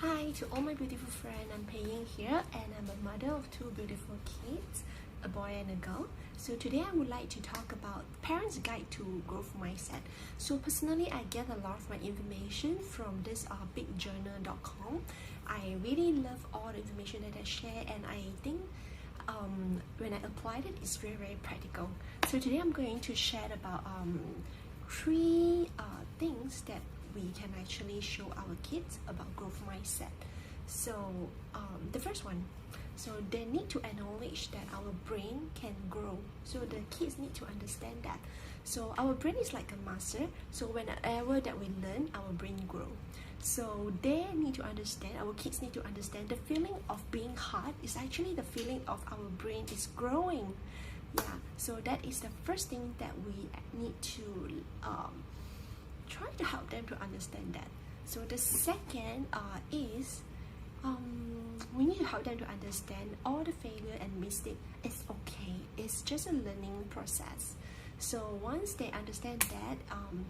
Hi to all my beautiful friends, I'm Pei here and I'm a mother of two beautiful kids, a boy and a girl. So today I would like to talk about Parents Guide to Growth Mindset. So personally, I get a lot of my information from this bigjournal.com. I really love all the information that I share, and I think when I applied it, it's very practical. So today I'm going to share about three things that we can actually show our kids about growth mindset. So the first one, so they need to acknowledge that our brain can grow. So the kids need to understand that. So our brain is like a muscle. So whenever that we learn, our brain grow. So they need to understand, our kids need to understand, the feeling of being hard is actually the feeling of our brain is growing. Yeah, so that is the first thing that we need to try to help them to understand that. So the second is we need to help them to understand all the failure and mistake is okay. It's just a learning process. So once they understand that,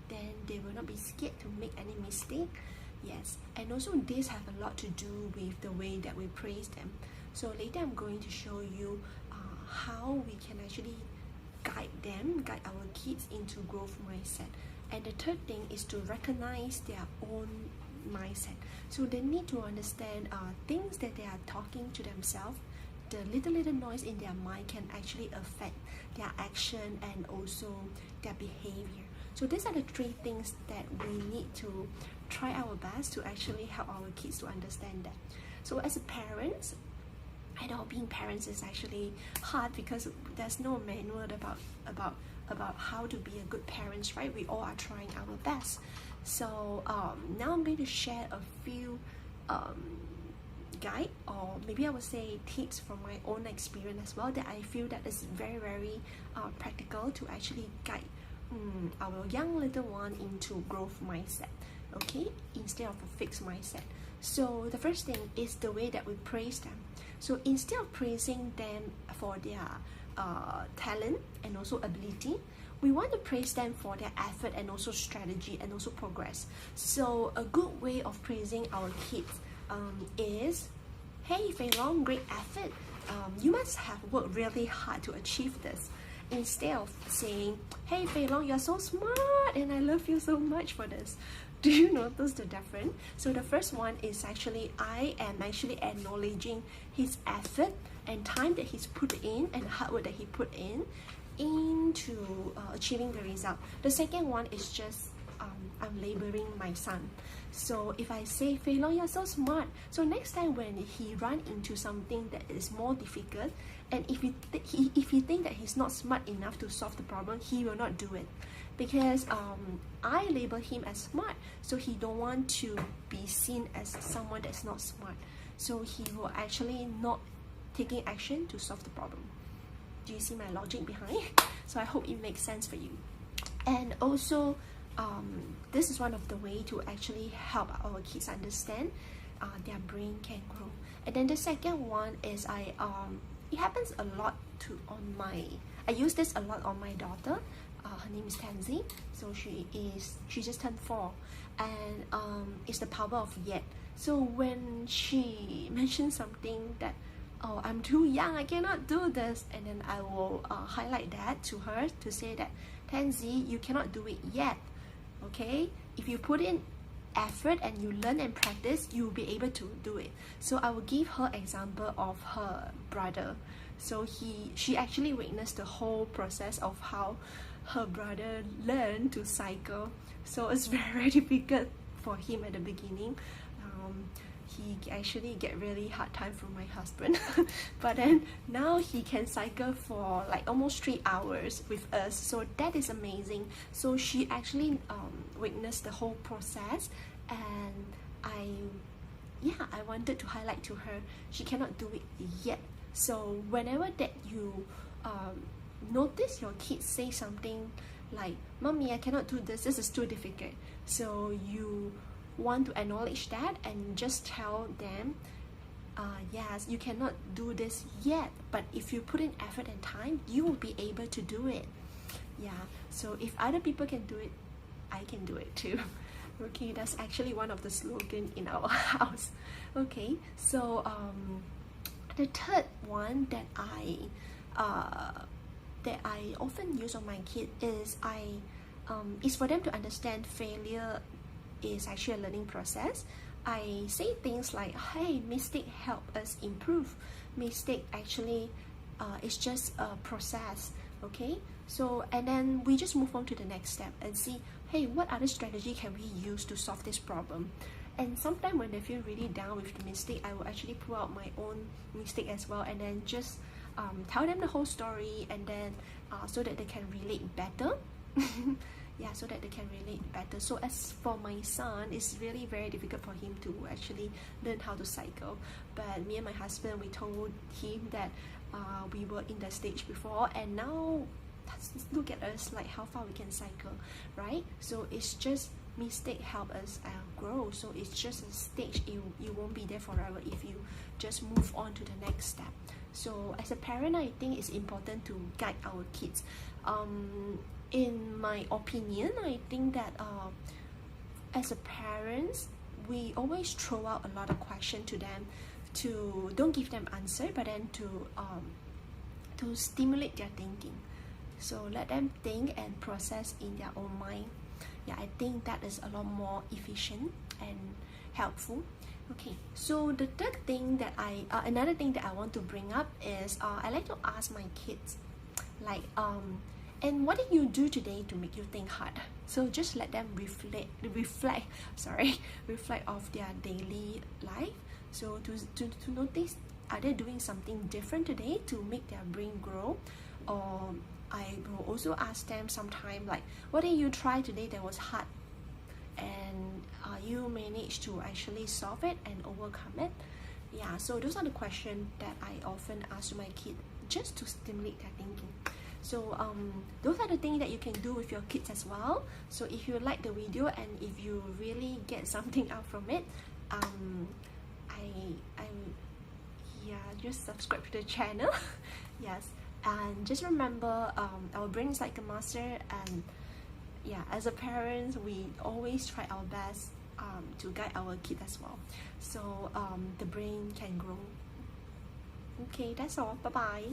then they will not be scared to make any mistake. Yes, and also this have a lot to do with the way that we praise them. So later I'm going to show you how we can actually guide our kids into growth mindset. And the third thing is to recognize their own mindset. So they need to understand things that they are talking to themselves. The little noise in their mind can actually affect their action and also their behavior. So these are the three things that we need to try our best to actually help our kids to understand that. So as a parent, I know being parents is actually hard because there's no manual about how to be a good parents, right? We all are trying our best. So now I'm going to share a few guide, or maybe I would say tips from my own experience as well, that I feel that is very practical to actually guide our young little one into growth mindset, okay, instead of a fixed mindset. So the first thing is the way that we praise them. So instead of praising them for their talent and also ability, we want to praise them for their effort and also strategy and also progress. So a good way of praising our kids is, hey Fei Long, great effort. You must have worked really hard to achieve this. Instead of saying, hey Fei Long, you're so smart and I love you so much for this. Do you notice the difference? So the first one is actually, I am actually acknowledging his effort and time that he's put in and hard work that he put in into achieving the result. The second one is just I'm labeling my son. So if I say, Fei Long, you're so smart, so next time when he run into something that is more difficult, and if he think that he's not smart enough to solve the problem, he will not do it, because I label him as smart, so he don't want to be seen as someone that's not smart, so he will actually not taking action to solve the problem. Do you see my logic behind? So I hope it makes sense for you. And also this is one of the way to actually help our kids understand their brain can grow. And then the second one is it happens a lot I use this a lot on my daughter. Her name is Tansy. So she just turned 4, and it's the power of yet. So when she mentions something that, oh, I'm too young, I cannot do this, and then I will highlight that to her to say that, Tansy, you cannot do it yet, okay? If you put in effort and you learn and practice, you'll be able to do it. So I will give her example of her brother. So she actually witnessed the whole process of how her brother learned to cycle. So it's very difficult for him at the beginning. He actually get really hard time from my husband but then now he can cycle for like almost 3 hours with us, so that is amazing. So she actually witnessed the whole process, and I wanted to highlight to her, she cannot do it yet. So whenever that you notice your kids say something like, Mommy, I cannot do this is too difficult, so you want to acknowledge that and just tell them, yes, you cannot do this yet, but if you put in effort and time, you will be able to do it. Yeah, so if other people can do it, I can do it too. Okay, that's actually one of the slogan in our house. Okay, so the third one that I often use on my kid is for them to understand failure is actually a learning process. I say things like, hey, mistake help us improve. Mistake actually is just a process. Okay, so and then we just move on to the next step and see, hey, what other strategy can we use to solve this problem? And sometimes when they feel really down with the mistake, I will actually pull out my own mistake as well, and then just tell them the whole story, and then so that they can relate better. Yeah, so that they can relate better. So as for my son, it's really very difficult for him to actually learn how to cycle. But me and my husband, we told him that we were in the stage before, and now look at us, like how far we can cycle, right? So it's just mistake help us grow. So it's just a stage. You won't be there forever if you just move on to the next step. So as a parent, I think it's important to guide our kids. In my opinion, I think that as a parents, we always throw out a lot of questions to them, to don't give them answer, but then to stimulate their thinking. So let them think and process in their own mind. Yeah, I think that is a lot more efficient and helpful. Okay, so the third thing that another thing that I want to bring up is I like to ask my kids, like, and what did you do today to make you think hard? So just let them reflect of their daily life. So to notice, are they doing something different today to make their brain grow? Or I will also ask them sometime, like, what did you try today that was hard, and you managed to actually solve it and overcome it? Yeah, so those are the questions that I often ask to my kid, just to stimulate their thinking. So those are the things that you can do with your kids as well. So if you like the video and if you really get something out from it, just subscribe to the channel. Yes, and just remember, our brain is like a master, and yeah, as a parent, we always try our best to guide our kid as well, so the brain can grow. Okay, that's all. Bye bye.